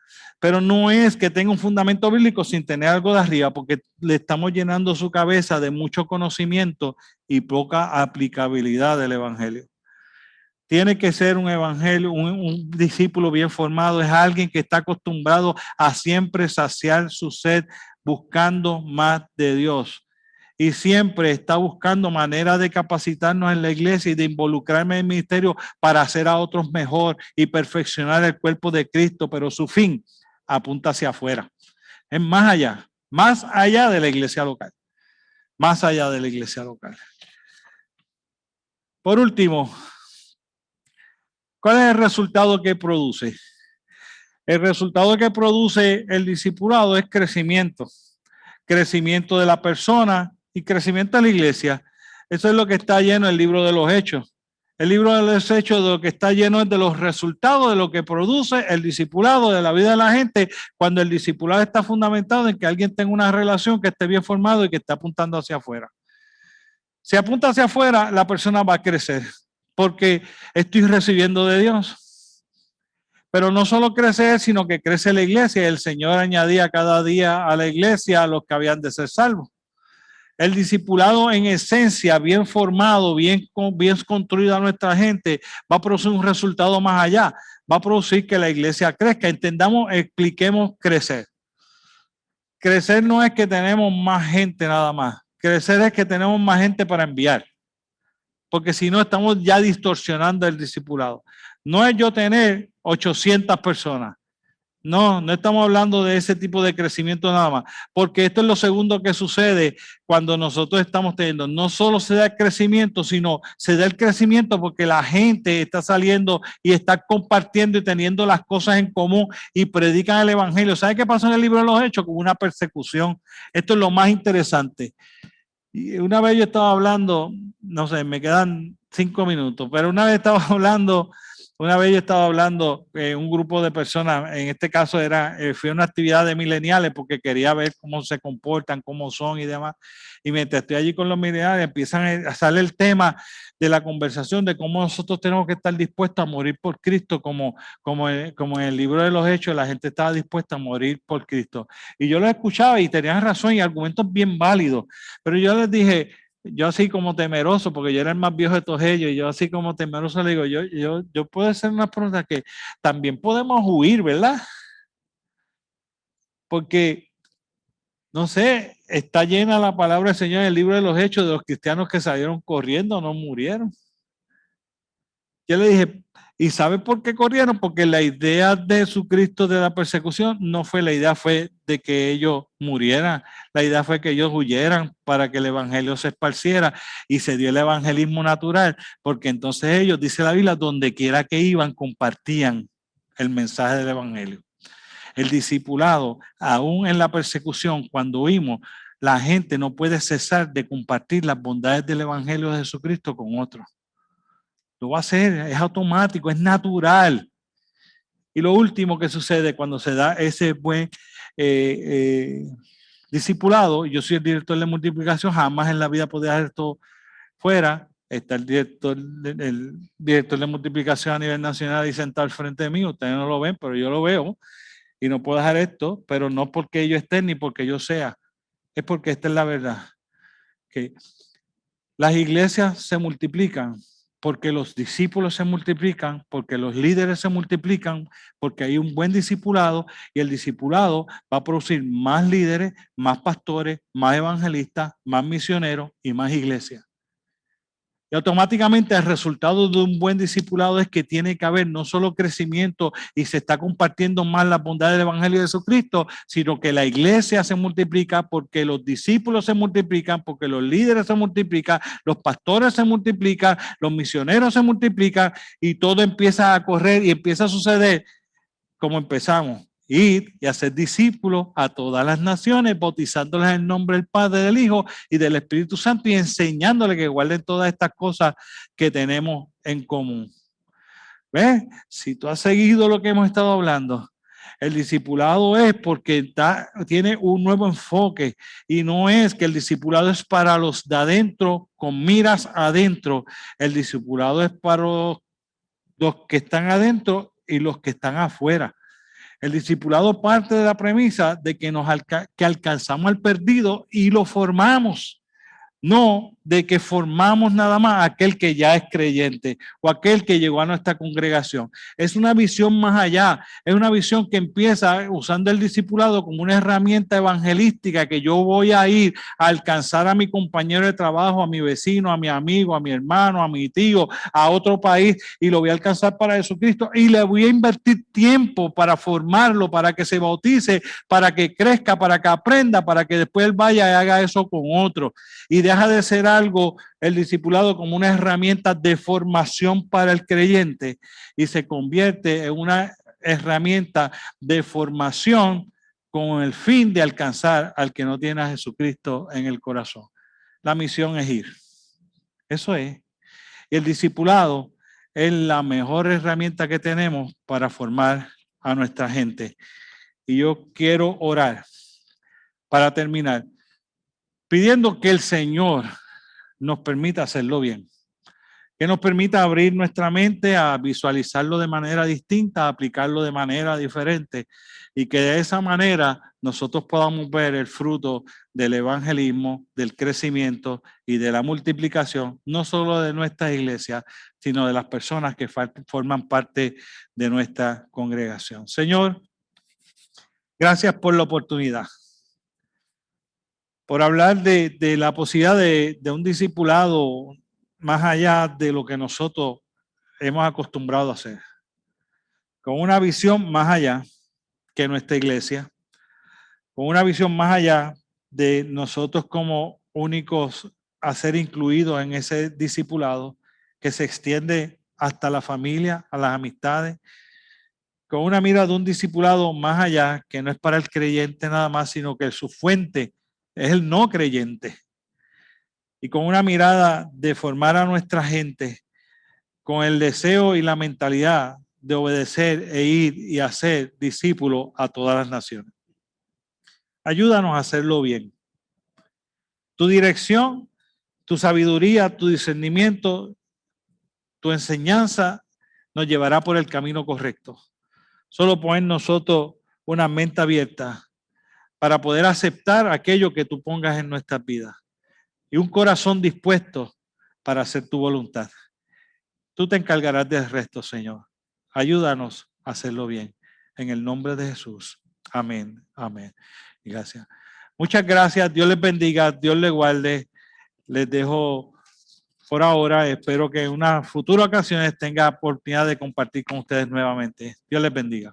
pero no es que tenga un fundamento bíblico sin tener algo de arriba, porque le estamos llenando su cabeza de mucho conocimiento y poca aplicabilidad del evangelio. Tiene que ser un evangelio, un discípulo bien formado, es alguien que está acostumbrado a siempre saciar su sed buscando más de Dios. Y siempre está buscando maneras de capacitarnos en la iglesia y de involucrarme en el ministerio para hacer a otros mejor y perfeccionar el cuerpo de Cristo, pero su fin apunta hacia afuera. Es más allá de la iglesia local, más allá de la iglesia local. Por último, ¿cuál es el resultado que produce? El resultado que produce el discipulado es crecimiento de la persona y crecimiento de la iglesia. Eso es lo que está lleno el libro de los Hechos. El libro de los Hechos de lo que está lleno es de los resultados de lo que produce el discipulado de la vida de la gente, cuando el discipulado está fundamentado en que alguien tenga una relación que esté bien formado y que esté apuntando hacia afuera. Si apunta hacia afuera, la persona va a crecer, porque estoy recibiendo de Dios. Pero no solo crece, sino que crece la iglesia. El Señor añadía cada día a la iglesia a los que habían de ser salvos. El discipulado en esencia, bien formado, bien construido a nuestra gente, va a producir un resultado más allá. Va a producir que la iglesia crezca. Entendamos, expliquemos crecer. Crecer no es que tenemos más gente nada más. Crecer es que tenemos más gente para enviar. Porque si no, estamos ya distorsionando el discipulado. No es yo tener 800 personas. No, no estamos hablando de ese tipo de crecimiento nada más, porque esto es lo segundo que sucede cuando nosotros estamos teniendo. No solo se da el crecimiento, sino se da el crecimiento porque la gente está saliendo y está compartiendo y teniendo las cosas en común y predican el evangelio. ¿Sabe qué pasó en el libro de los Hechos? Con una persecución. Esto es lo más interesante. Y una vez yo estaba hablando, no sé, me quedan 5 minutos, pero una vez yo estaba hablando un grupo de personas, en este caso fue una actividad de mileniales porque quería ver cómo se comportan, cómo son y demás. Y mientras estoy allí con los mileniales, empiezan a salir el tema de la conversación de cómo nosotros tenemos que estar dispuestos a morir por Cristo, como en el libro de los Hechos, la gente estaba dispuesta a morir por Cristo. Y yo lo escuchaba y tenían razón y argumentos bien válidos, pero yo les dije, yo así como temeroso, porque yo era el más viejo de todos ellos, y yo así como temeroso le digo, yo puedo hacer una pregunta que también podemos huir, ¿verdad? Porque, no sé, está llena la palabra del Señor en el libro de los Hechos de los cristianos que salieron corriendo, no murieron. Yo le dije, ¿y sabe por qué corrieron? Porque la idea de Jesucristo de la persecución no fue la idea, fue de que ellos murieran. La idea fue que ellos huyeran para que el evangelio se esparciera y se dio el evangelismo natural, porque entonces ellos, dice la Biblia, donde quiera que iban, compartían el mensaje del evangelio. El discipulado, aún en la persecución, cuando huimos, la gente no puede cesar de compartir las bondades del evangelio de Jesucristo con otros. Lo va a hacer, es automático, es natural. Y lo último que sucede cuando se da ese buen discipulado, yo soy el director de multiplicación, jamás en la vida podía hacer esto fuera, está el director de multiplicación a nivel nacional y sentado al frente de mí, ustedes no lo ven, pero yo lo veo y no puedo dejar esto, pero no porque yo esté ni porque yo sea, es porque esta es la verdad, que las iglesias se multiplican porque los discípulos se multiplican, porque los líderes se multiplican, porque hay un buen discipulado y el discipulado va a producir más líderes, más pastores, más evangelistas, más misioneros y más iglesias. Y automáticamente el resultado de un buen discipulado es que tiene que haber no solo crecimiento y se está compartiendo más la bondad del Evangelio de Jesucristo, sino que la iglesia se multiplica porque los discípulos se multiplican, porque los líderes se multiplican, los pastores se multiplican, los misioneros se multiplican y todo empieza a correr y empieza a suceder como empezamos. Ir y hacer discípulos a todas las naciones, bautizándoles en el nombre del Padre, del Hijo y del Espíritu Santo y enseñándoles que guarden todas estas cosas que tenemos en común. ¿Ves? Si tú has seguido lo que hemos estado hablando, el discipulado es porque tiene un nuevo enfoque y no es que el discipulado es para los de adentro, con miras adentro. El discipulado es para los que están adentro y los que están afuera. El discipulado parte de la premisa de que que alcanzamos al perdido y lo formamos, no de que formamos nada más a aquel que ya es creyente o aquel que llegó a nuestra congregación. Es una visión más allá, es una visión que empieza usando el discipulado como una herramienta evangelística que yo voy a ir a alcanzar a mi compañero de trabajo, a mi vecino, a mi amigo, a mi hermano, a mi tío, a otro país y lo voy a alcanzar para Jesucristo y le voy a invertir tiempo para formarlo, para que se bautice, para que crezca, para que aprenda, para que después él vaya y haga eso con otro. Y deja de ser algo, el discipulado, como una herramienta de formación para el creyente y se convierte en una herramienta de formación con el fin de alcanzar al que no tiene a Jesucristo en el corazón. La misión es ir. Eso es. Y el discipulado es la mejor herramienta que tenemos para formar a nuestra gente. Y yo quiero orar para terminar, pidiendo que el Señor nos permita hacerlo bien, que nos permita abrir nuestra mente a visualizarlo de manera distinta, a aplicarlo de manera diferente y que de esa manera nosotros podamos ver el fruto del evangelismo, del crecimiento y de la multiplicación, no solo de nuestra iglesia, sino de las personas que forman parte de nuestra congregación. Señor, gracias por la oportunidad, por hablar de la posibilidad de un discipulado más allá de lo que nosotros hemos acostumbrado a hacer, con una visión más allá que nuestra iglesia, con una visión más allá de nosotros como únicos a ser incluidos en ese discipulado que se extiende hasta la familia, a las amistades, con una mira de un discipulado más allá que no es para el creyente nada más, sino que su fuente es el no creyente. Y con una mirada de formar a nuestra gente con el deseo y la mentalidad de obedecer e ir y hacer discípulos a todas las naciones. Ayúdanos a hacerlo bien. Tu dirección, tu sabiduría, tu discernimiento, tu enseñanza nos llevará por el camino correcto. Solo pon en nosotros una mente abierta para poder aceptar aquello que tú pongas en nuestras vidas y un corazón dispuesto para hacer tu voluntad. Tú te encargarás del resto, Señor. Ayúdanos a hacerlo bien. En el nombre de Jesús. Amén. Amén. Y gracias. Muchas gracias. Dios les bendiga. Dios les guarde. Les dejo por ahora. Espero que en unas futuras ocasiones tenga oportunidad de compartir con ustedes nuevamente. Dios les bendiga.